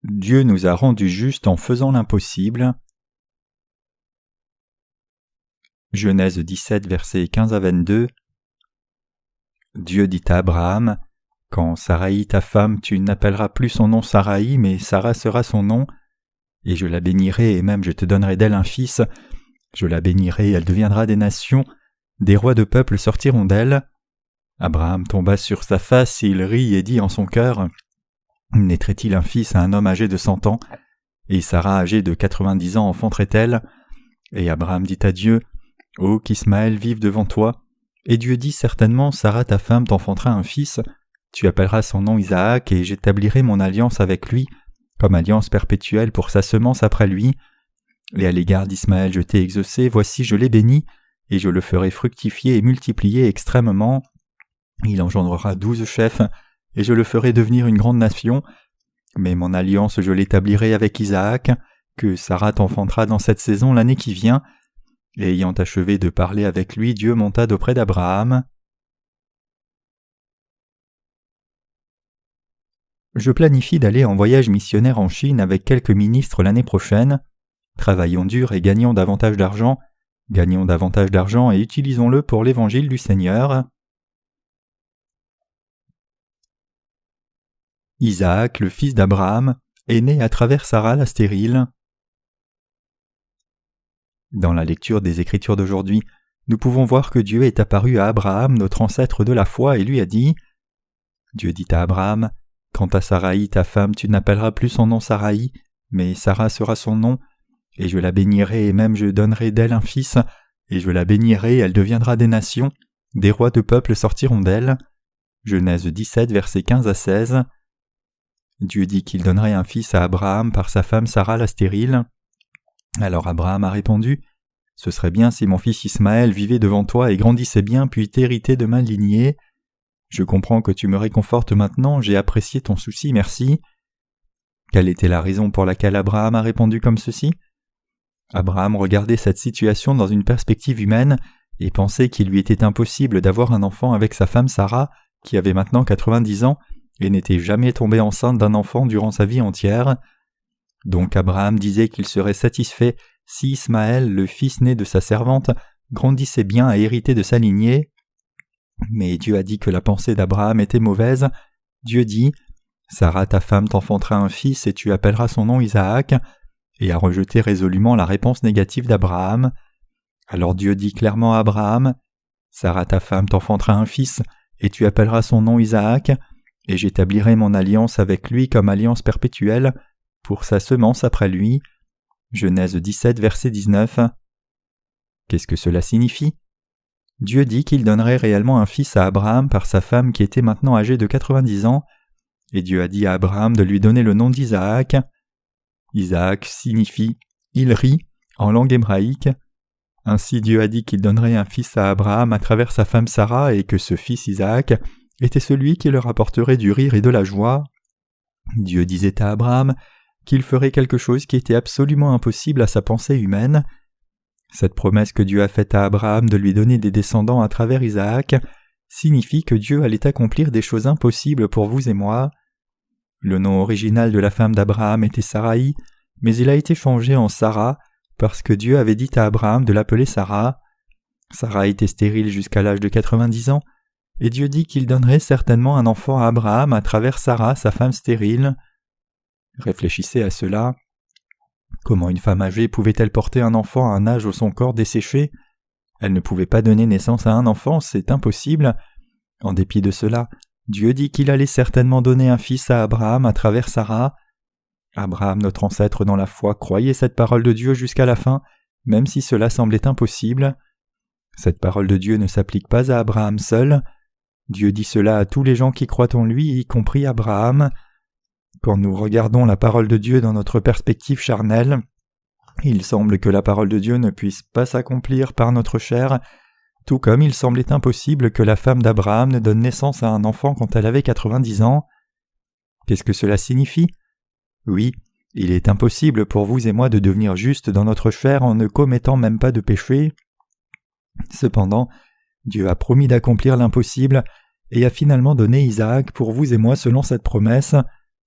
Dieu nous a rendus justes en faisant l'impossible. Genèse 17, versets 15 à 22. Dieu dit à Abraham, « Quand Saraï ta femme, tu n'appelleras plus son nom Saraï, mais Sarah sera son nom. Et je la bénirai, et même je te donnerai d'elle un fils. Je la bénirai, elle deviendra des nations. Des rois de peuples sortiront d'elle. » Abraham tomba sur sa face, il rit et dit en son cœur, « Naîtrait-il un fils à un homme âgé de 100 ans? Et Sarah âgée de 90 ans enfanterait-elle? » Et Abraham dit à Dieu, « Oh, qu'Ismaël vive devant toi. » Et Dieu dit, « Certainement, Sarah ta femme t'enfantera un fils. Tu appelleras son nom Isaac, et j'établirai mon alliance avec lui, comme alliance perpétuelle pour sa semence après lui. Et à l'égard d'Ismaël je t'ai exaucé, voici je l'ai béni, et je le ferai fructifier et multiplier extrêmement. Il engendrera 12 chefs, et je le ferai devenir une grande nation. Mais mon alliance je l'établirai avec Isaac, que Sarah t'enfantera dans cette saison l'année qui vient. » Et ayant achevé de parler avec lui, Dieu monta d'auprès d'Abraham. Je planifie d'aller en voyage missionnaire en Chine avec quelques ministres l'année prochaine. Travaillons dur et gagnons davantage d'argent. Gagnons davantage d'argent et utilisons-le pour l'évangile du Seigneur. Isaac, le fils d'Abraham, est né à travers Sarah la stérile. Dans la lecture des Écritures d'aujourd'hui, nous pouvons voir que Dieu est apparu à Abraham, notre ancêtre de la foi, et lui a dit « Dieu dit à Abraham, « Quant à Saraï, ta femme, tu n'appelleras plus son nom Saraï, mais Sarah sera son nom, et je la bénirai, et même je donnerai d'elle un fils, et je la bénirai, elle deviendra des nations, des rois de peuples sortiront d'elle. » Genèse 17, versets 15 à 16. Dieu dit qu'il donnerait un fils à Abraham par sa femme Sarah la stérile. Alors Abraham a répondu, « Ce serait bien si mon fils Ismaël vivait devant toi et grandissait bien puis t'héritait de ma lignée. Je comprends que tu me réconfortes maintenant, j'ai apprécié ton souci, merci. » Quelle était la raison pour laquelle Abraham a répondu comme ceci? Abraham regardait cette situation dans une perspective humaine et pensait qu'il lui était impossible d'avoir un enfant avec sa femme Sarah, qui avait maintenant 90 ans, et n'était jamais tombée enceinte d'un enfant durant sa vie entière. Donc Abraham disait qu'il serait satisfait si Ismaël, le fils né de sa servante, grandissait bien à hériter de sa lignée. Mais Dieu a dit que la pensée d'Abraham était mauvaise. Dieu dit « Sarah ta femme t'enfantera un fils et tu appelleras son nom Isaac » et a rejeté résolument la réponse négative d'Abraham. Alors Dieu dit clairement à Abraham « Sarah ta femme t'enfantera un fils et tu appelleras son nom Isaac et j'établirai mon alliance avec lui comme alliance perpétuelle pour sa semence après lui. » Genèse 17, verset 19. Qu'est-ce que cela signifie? Dieu dit qu'il donnerait réellement un fils à Abraham par sa femme qui était maintenant âgée de 90 ans, et Dieu a dit à Abraham de lui donner le nom d'Isaac. Isaac signifie « il rit » en langue hébraïque. Ainsi Dieu a dit qu'il donnerait un fils à Abraham à travers sa femme Sarah et que ce fils Isaac était celui qui leur apporterait du rire et de la joie. Dieu disait à Abraham qu'il ferait quelque chose qui était absolument impossible à sa pensée humaine. Cette promesse que Dieu a faite à Abraham de lui donner des descendants à travers Isaac signifie que Dieu allait accomplir des choses impossibles pour vous et moi. Le nom original de la femme d'Abraham était Saraï, mais il a été changé en Sarah parce que Dieu avait dit à Abraham de l'appeler Sarah. Sarah était stérile jusqu'à l'âge de 90 ans, et Dieu dit qu'il donnerait certainement un enfant à Abraham à travers Sarah, sa femme stérile. Réfléchissez à cela. Comment une femme âgée pouvait-elle porter un enfant à un âge où son corps desséchait? Elle ne pouvait pas donner naissance à un enfant, c'est impossible. En dépit de cela, Dieu dit qu'il allait certainement donner un fils à Abraham à travers Sarah. Abraham, notre ancêtre dans la foi, croyait cette parole de Dieu jusqu'à la fin, même si cela semblait impossible. Cette parole de Dieu ne s'applique pas à Abraham seul. Dieu dit cela à tous les gens qui croient en lui, y compris Abraham. Quand nous regardons la parole de Dieu dans notre perspective charnelle, il semble que la parole de Dieu ne puisse pas s'accomplir par notre chair, tout comme il semblait impossible que la femme d'Abraham ne donne naissance à un enfant quand elle avait 90 ans. Qu'est-ce que cela signifie? Oui, il est impossible pour vous et moi de devenir justes dans notre chair en ne commettant même pas de péché. Cependant, Dieu a promis d'accomplir l'impossible et a finalement donné Isaac pour vous et moi selon cette promesse.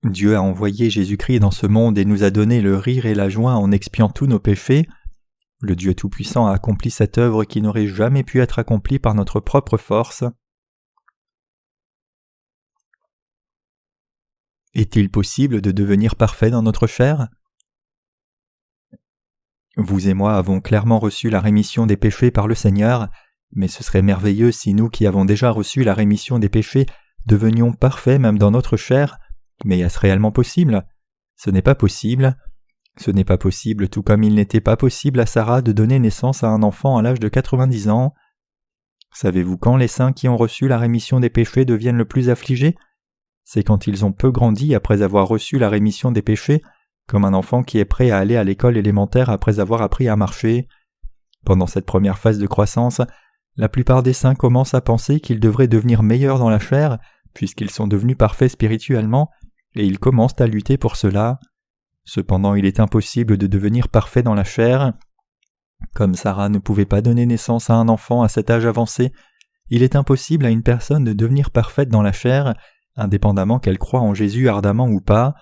Dieu a envoyé Jésus-Christ dans ce monde et nous a donné le rire et la joie en expiant tous nos péchés. Le Dieu Tout-Puissant a accompli cette œuvre qui n'aurait jamais pu être accomplie par notre propre force. Est-il possible de devenir parfait dans notre chair ? Vous et moi avons clairement reçu la rémission des péchés par le Seigneur, mais ce serait merveilleux si nous qui avons déjà reçu la rémission des péchés devenions parfaits même dans notre chair, mais est-ce réellement possible ? Ce n'est pas possible. Ce n'est pas possible tout comme il n'était pas possible à Sarah de donner naissance à un enfant à l'âge de 90 ans. Savez-vous quand les saints qui ont reçu la rémission des péchés deviennent le plus affligés ? C'est quand ils ont peu grandi après avoir reçu la rémission des péchés, comme un enfant qui est prêt à aller à l'école élémentaire après avoir appris à marcher. Pendant cette première phase de croissance, la plupart des saints commencent à penser qu'ils devraient devenir meilleurs dans la chair, puisqu'ils sont devenus parfaits spirituellement, et ils commencent à lutter pour cela. Cependant, il est impossible de devenir parfait dans la chair. Comme Sarah ne pouvait pas donner naissance à un enfant à cet âge avancé, il est impossible à une personne de devenir parfaite dans la chair, indépendamment qu'elle croie en Jésus ardemment ou pas.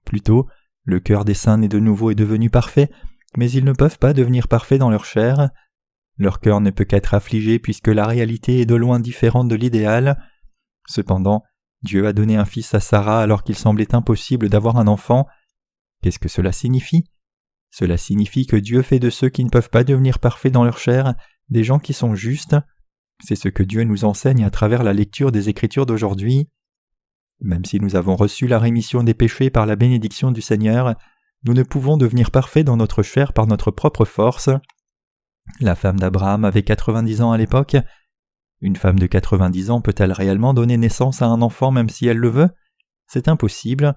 Plutôt, le cœur des saints né de nouveau est devenu parfait, mais ils ne peuvent pas devenir parfaits dans leur chair. Leur cœur ne peut qu'être affligé puisque la réalité est de loin différente de l'idéal. Cependant, Dieu a donné un fils à Sarah alors qu'il semblait impossible d'avoir un enfant. Qu'est-ce que cela signifie ? Cela signifie que Dieu fait de ceux qui ne peuvent pas devenir parfaits dans leur chair des gens qui sont justes. C'est ce que Dieu nous enseigne à travers la lecture des Écritures d'aujourd'hui. Même si nous avons reçu la rémission des péchés par la bénédiction du Seigneur, nous ne pouvons devenir parfaits dans notre chair par notre propre force. La femme d'Abraham avait 90 ans à l'époque. Une femme de 90 ans peut-elle réellement donner naissance à un enfant même si elle le veut ? C'est impossible.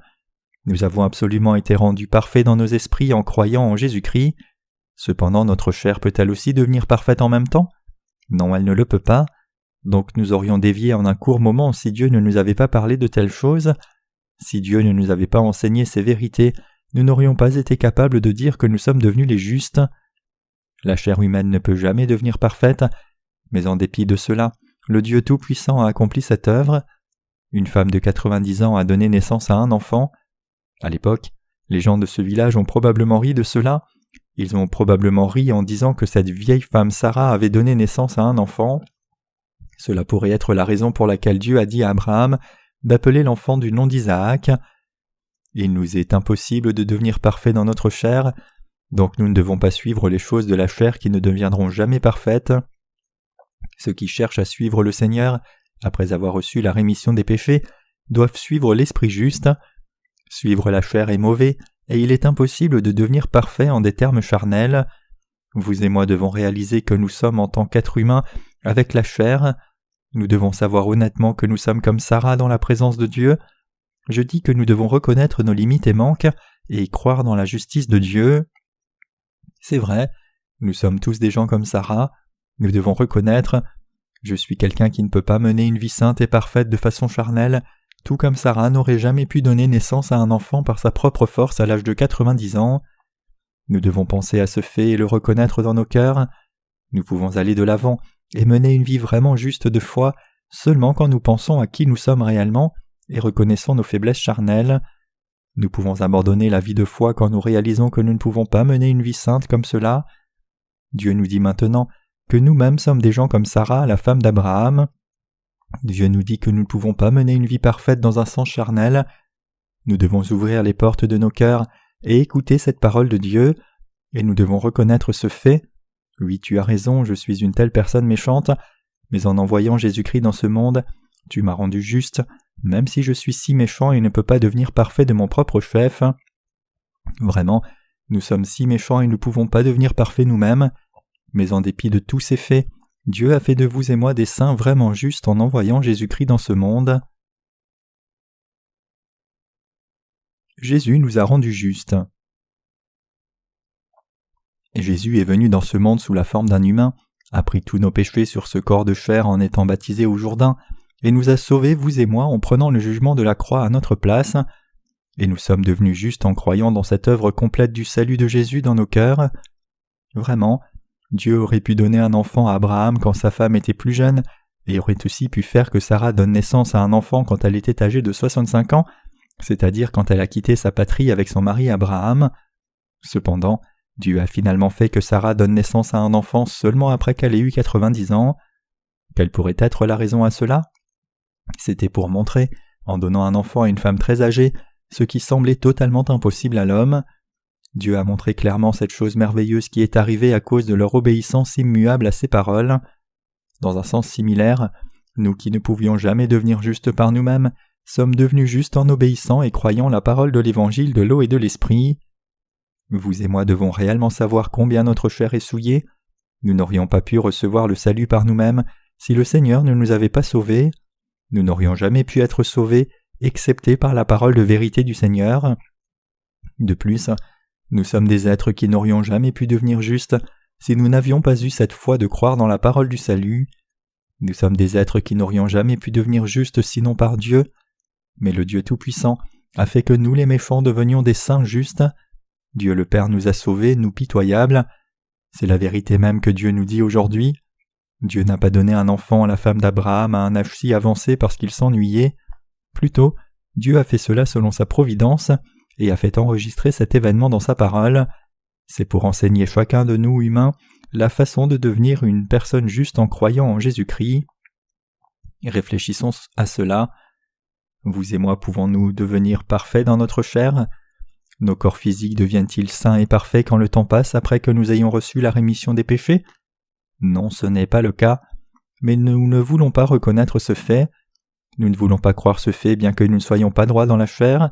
Nous avons absolument été rendus parfaits dans nos esprits en croyant en Jésus-Christ. Cependant, notre chair peut-elle aussi devenir parfaite en même temps ? Non, elle ne le peut pas. Donc nous aurions dévié en un court moment si Dieu ne nous avait pas parlé de telles choses. Si Dieu ne nous avait pas enseigné ces vérités, nous n'aurions pas été capables de dire que nous sommes devenus les justes. La chair humaine ne peut jamais devenir parfaite, mais en dépit de cela, le Dieu Tout-Puissant a accompli cette œuvre. Une femme de 90 ans a donné naissance à un enfant. À l'époque, les gens de ce village ont probablement ri de cela. Ils ont probablement ri en disant que cette vieille femme Sarah avait donné naissance à un enfant. Cela pourrait être la raison pour laquelle Dieu a dit à Abraham d'appeler l'enfant du nom d'Isaac. Il nous est impossible de devenir parfaits dans notre chair, donc nous ne devons pas suivre les choses de la chair qui ne deviendront jamais parfaites. Ceux qui cherchent à suivre le Seigneur, après avoir reçu la rémission des péchés, doivent suivre l'esprit juste. Suivre la chair est mauvais, et il est impossible de devenir parfait en des termes charnels. Vous et moi devons réaliser que nous sommes en tant qu'êtres humains avec la chair. Nous devons savoir honnêtement que nous sommes comme Sarah dans la présence de Dieu. Je dis que nous devons reconnaître nos limites et manques et croire dans la justice de Dieu. C'est vrai, nous sommes tous des gens comme Sarah. Nous devons reconnaître « Je suis quelqu'un qui ne peut pas mener une vie sainte et parfaite de façon charnelle », tout comme Sarah n'aurait jamais pu donner naissance à un enfant par sa propre force à l'âge de 90 ans. Nous devons penser à ce fait et le reconnaître dans nos cœurs. Nous pouvons aller de l'avant et mener une vie vraiment juste de foi seulement quand nous pensons à qui nous sommes réellement et reconnaissons nos faiblesses charnelles. Nous pouvons abandonner la vie de foi quand nous réalisons que nous ne pouvons pas mener une vie sainte comme cela. Dieu nous dit maintenant que nous-mêmes sommes des gens comme Sarah, la femme d'Abraham. Dieu nous dit que nous ne pouvons pas mener une vie parfaite dans un sens charnel. Nous devons ouvrir les portes de nos cœurs et écouter cette parole de Dieu, et nous devons reconnaître ce fait. Oui, tu as raison, je suis une telle personne méchante, mais en envoyant Jésus-Christ dans ce monde, tu m'as rendu juste, même si je suis si méchant et ne peux pas devenir parfait de mon propre chef. Vraiment, nous sommes si méchants et nous ne pouvons pas devenir parfaits nous-mêmes, mais en dépit de tous ces faits, Dieu a fait de vous et moi des saints vraiment justes en envoyant Jésus-Christ dans ce monde. Jésus nous a rendus justes. Jésus est venu dans ce monde sous la forme d'un humain, a pris tous nos péchés sur ce corps de chair en étant baptisé au Jourdain, et nous a sauvés, vous et moi, en prenant le jugement de la croix à notre place, et nous sommes devenus justes en croyant dans cette œuvre complète du salut de Jésus dans nos cœurs. Vraiment, Dieu aurait pu donner un enfant à Abraham quand sa femme était plus jeune, et aurait aussi pu faire que Sarah donne naissance à un enfant quand elle était âgée de 65 ans, c'est-à-dire quand elle a quitté sa patrie avec son mari Abraham. Cependant, Dieu a finalement fait que Sarah donne naissance à un enfant seulement après qu'elle ait eu 90 ans. Quelle pourrait être la raison à cela? C'était pour montrer, en donnant un enfant à une femme très âgée, ce qui semblait totalement impossible à l'homme. Dieu a montré clairement cette chose merveilleuse qui est arrivée à cause de leur obéissance immuable à ses paroles. Dans un sens similaire, nous qui ne pouvions jamais devenir justes par nous-mêmes, sommes devenus justes en obéissant et croyant la parole de l'évangile de l'eau et de l'esprit. Vous et moi devons réellement savoir combien notre chair est souillée. Nous n'aurions pas pu recevoir le salut par nous-mêmes si le Seigneur ne nous avait pas sauvés. Nous n'aurions jamais pu être sauvés, excepté par la parole de vérité du Seigneur. De plus, nous sommes des êtres qui n'aurions jamais pu devenir justes si nous n'avions pas eu cette foi de croire dans la parole du salut. Nous sommes des êtres qui n'aurions jamais pu devenir justes sinon par Dieu. Mais le Dieu Tout-Puissant a fait que nous les méchants devenions des saints justes. Dieu le Père nous a sauvés, nous pitoyables. C'est la vérité même que Dieu nous dit aujourd'hui. Dieu n'a pas donné un enfant à la femme d'Abraham à un âge si avancé parce qu'il s'ennuyait. Plutôt, Dieu a fait cela selon sa providence et a fait enregistrer cet événement dans sa parole. C'est pour enseigner chacun de nous humains la façon de devenir une personne juste en croyant en Jésus-Christ. Réfléchissons à cela. Vous et moi pouvons-nous devenir parfaits dans notre chair? Nos corps physiques deviennent-ils sains et parfaits quand le temps passe après que nous ayons reçu la rémission des péchés? Non, ce n'est pas le cas, mais nous ne voulons pas reconnaître ce fait. Nous ne voulons pas croire ce fait bien que nous ne soyons pas droits dans la chair.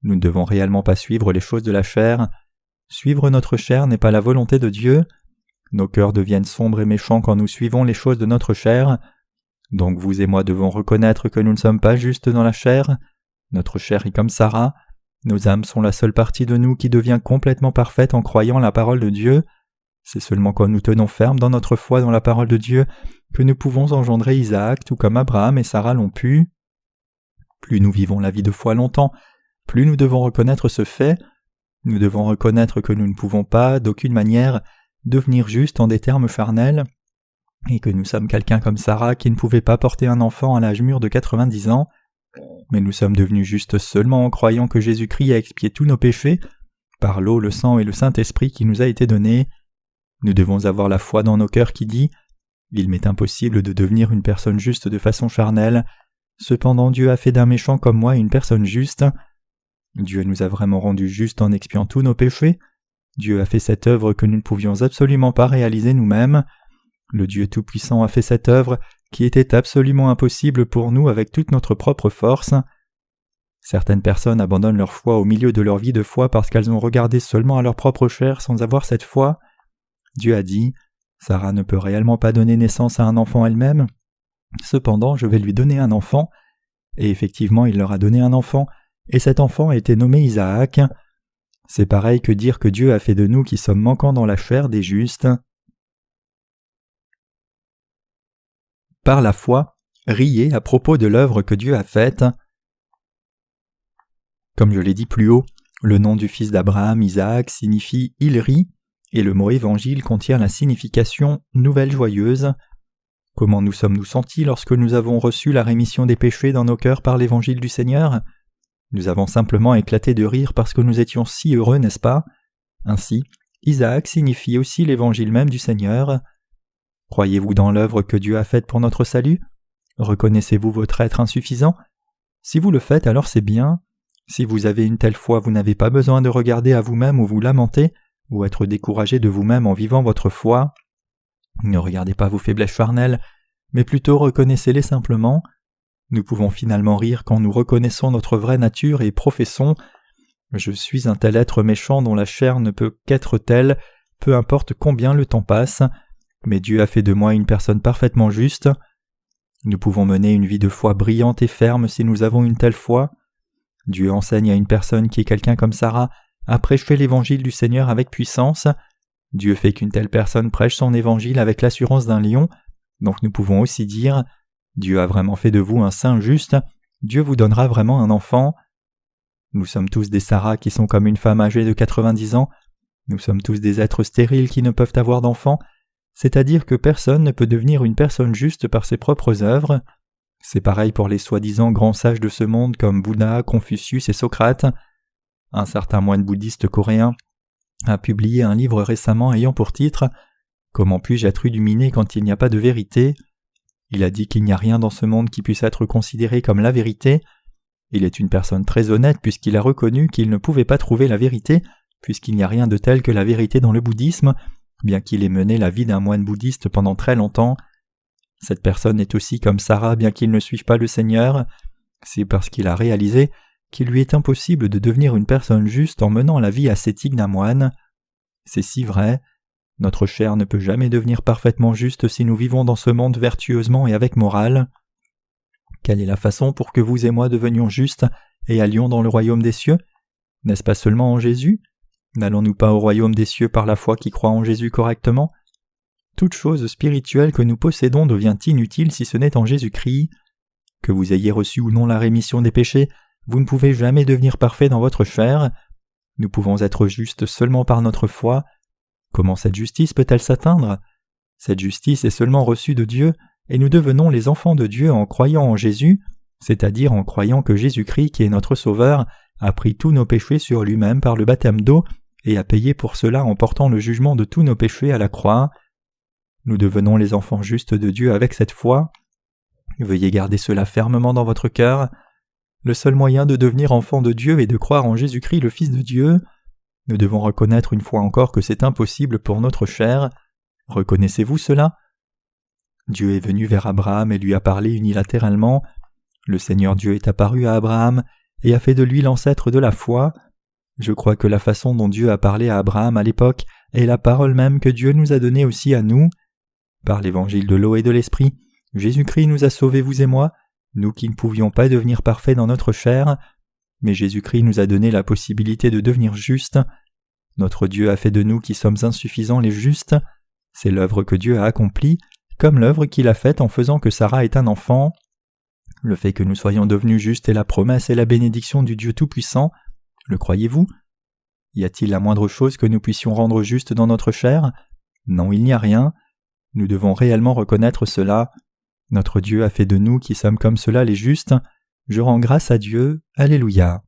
Nous ne devons réellement pas suivre les choses de la chair. Suivre notre chair n'est pas la volonté de Dieu. Nos cœurs deviennent sombres et méchants quand nous suivons les choses de notre chair. Donc vous et moi devons reconnaître que nous ne sommes pas justes dans la chair. Notre chair est comme Sarah. Nos âmes sont la seule partie de nous qui devient complètement parfaite en croyant la parole de Dieu. C'est seulement quand nous tenons ferme dans notre foi dans la parole de Dieu que nous pouvons engendrer Isaac tout comme Abraham et Sarah l'ont pu. Plus nous vivons la vie de foi longtemps, plus nous devons reconnaître ce fait. Nous devons reconnaître que nous ne pouvons pas, d'aucune manière, devenir justes en des termes charnels, et que nous sommes quelqu'un comme Sarah qui ne pouvait pas porter un enfant à l'âge mûr de 90 ans, mais nous sommes devenus justes seulement en croyant que Jésus-Christ a expié tous nos péchés, par l'eau, le sang et le Saint-Esprit qui nous a été donné. Nous devons avoir la foi dans nos cœurs qui dit « Il m'est impossible de devenir une personne juste de façon charnelle, cependant Dieu a fait d'un méchant comme moi une personne juste. » Dieu nous a vraiment rendus justes en expiant tous nos péchés. Dieu a fait cette œuvre que nous ne pouvions absolument pas réaliser nous-mêmes. Le Dieu Tout-Puissant a fait cette œuvre qui était absolument impossible pour nous avec toute notre propre force. Certaines personnes abandonnent leur foi au milieu de leur vie de foi parce qu'elles ont regardé seulement à leur propre chair sans avoir cette foi. Dieu a dit « Sarah ne peut réellement pas donner naissance à un enfant elle-même. Cependant, je vais lui donner un enfant. » Et effectivement, il leur a donné un enfant, et cet enfant a été nommé Isaac. C'est pareil que dire que Dieu a fait de nous qui sommes manquants dans la chair des justes. Par la foi, riez à propos de l'œuvre que Dieu a faite. Comme je l'ai dit plus haut, le nom du fils d'Abraham, Isaac, signifie « il rit », et le mot « évangile » contient la signification « nouvelle joyeuse ». Comment nous sommes-nous sentis lorsque nous avons reçu la rémission des péchés dans nos cœurs par l'évangile du Seigneur? Nous avons simplement éclaté de rire parce que nous étions si heureux, n'est-ce pas? Ainsi, Isaac signifie aussi l'évangile même du Seigneur. Croyez-vous dans l'œuvre que Dieu a faite pour notre salut? Reconnaissez-vous votre être insuffisant? Si vous le faites, alors c'est bien. Si vous avez une telle foi, vous n'avez pas besoin de regarder à vous-même ou vous lamenter, ou être découragé de vous-même en vivant votre foi. Ne regardez pas vos faiblesses charnelles, mais plutôt reconnaissez-les simplement. Nous pouvons finalement rire quand nous reconnaissons notre vraie nature et professons « Je suis un tel être méchant dont la chair ne peut qu'être telle, peu importe combien le temps passe, mais Dieu a fait de moi une personne parfaitement juste. » Nous pouvons mener une vie de foi brillante et ferme si nous avons une telle foi. Dieu enseigne à une personne qui est quelqu'un comme Sarah à prêcher l'évangile du Seigneur avec puissance. Dieu fait qu'une telle personne prêche son évangile avec l'assurance d'un lion, donc nous pouvons aussi dire « Dieu a vraiment fait de vous un saint juste, Dieu vous donnera vraiment un enfant. » Nous sommes tous des Sarah qui sont comme une femme âgée de 90 ans, nous sommes tous des êtres stériles qui ne peuvent avoir d'enfants, c'est-à-dire que personne ne peut devenir une personne juste par ses propres œuvres. C'est pareil pour les soi-disant grands sages de ce monde comme Bouddha, Confucius et Socrate. Un certain moine bouddhiste coréen a publié un livre récemment ayant pour titre « Comment puis-je être illuminé quand il n'y a pas de vérité ?» Il a dit qu'il n'y a rien dans ce monde qui puisse être considéré comme la vérité. Il est une personne très honnête puisqu'il a reconnu qu'il ne pouvait pas trouver la vérité, puisqu'il n'y a rien de tel que la vérité dans le bouddhisme, bien qu'il ait mené la vie d'un moine bouddhiste pendant très longtemps. Cette personne est aussi comme Sarah bien qu'il ne suive pas le Seigneur. C'est parce qu'il a réalisé qu'il lui est impossible de devenir une personne juste en menant la vie ascétique d'un moine. C'est si vrai. Notre chair ne peut jamais devenir parfaitement juste si nous vivons dans ce monde vertueusement et avec morale. Quelle est la façon pour que vous et moi devenions justes et allions dans le royaume des cieux? N'est-ce pas seulement en Jésus? N'allons-nous pas au royaume des cieux par la foi qui croit en Jésus correctement? Toute chose spirituelle que nous possédons devient inutile si ce n'est en Jésus-Christ. Que vous ayez reçu ou non la rémission des péchés, vous ne pouvez jamais devenir parfait dans votre chair. Nous pouvons être justes seulement par notre foi. Comment cette justice peut-elle s'atteindre? Cette justice est seulement reçue de Dieu, et nous devenons les enfants de Dieu en croyant en Jésus, c'est-à-dire en croyant que Jésus-Christ, qui est notre Sauveur, a pris tous nos péchés sur lui-même par le baptême d'eau et a payé pour cela en portant le jugement de tous nos péchés à la croix. Nous devenons les enfants justes de Dieu avec cette foi. Veuillez garder cela fermement dans votre cœur. Le seul moyen de devenir enfant de Dieu est de croire en Jésus-Christ le Fils de Dieu. Nous devons reconnaître une fois encore que c'est impossible pour notre chair. Reconnaissez-vous cela? Dieu est venu vers Abraham et lui a parlé unilatéralement. Le Seigneur Dieu est apparu à Abraham et a fait de lui l'ancêtre de la foi. Je crois que la façon dont Dieu a parlé à Abraham à l'époque est la parole même que Dieu nous a donnée aussi à nous. Par l'évangile de l'eau et de l'esprit, Jésus-Christ nous a sauvés, vous et moi, nous qui ne pouvions pas devenir parfaits dans notre chair, mais Jésus-Christ nous a donné la possibilité de devenir justes. Notre Dieu a fait de nous qui sommes insuffisants les justes. C'est l'œuvre que Dieu a accomplie, comme l'œuvre qu'il a faite en faisant que Sarah ait un enfant. Le fait que nous soyons devenus justes est la promesse et la bénédiction du Dieu Tout-Puissant. Le croyez-vous? Y a-t-il la moindre chose que nous puissions rendre juste dans notre chair? Non, il n'y a rien. Nous devons réellement reconnaître cela. Notre Dieu a fait de nous qui sommes comme cela les justes. Je rends grâce à Dieu. Alléluia.